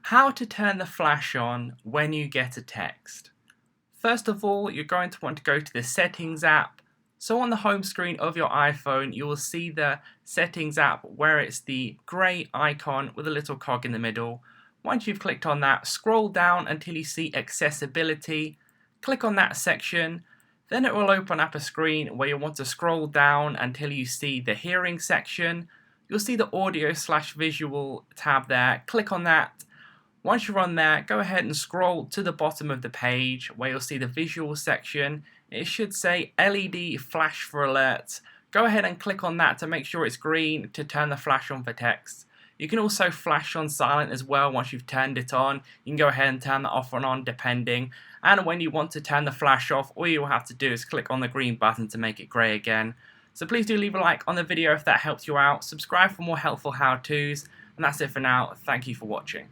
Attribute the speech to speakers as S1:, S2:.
S1: How to turn the flash on when you get a text. First of all, you're going to want to go to the Settings app. So on the home screen of your iPhone, you will see the Settings app where it's the grey icon with a little cog in the middle. Once you've clicked on that, scroll down until you see Accessibility. Click on that section. Then it will open up a screen where you'll want to scroll down until you see the Hearing section. You'll see the Audio/Visual tab there. Click on that. Once you're on there, go ahead and scroll to the bottom of the page where you'll see the visual section. It should say LED flash for alerts. Go ahead and click on that to make sure it's green to turn the flash on for text. You can also flash on silent as well once you've turned it on. You can go ahead and turn that off and on depending. And when you want to turn the flash off, all you'll have to do is click on the green button to make it grey again. So please do leave a like on the video if that helps you out. Subscribe for more helpful how-tos. And that's it for now. Thank you for watching.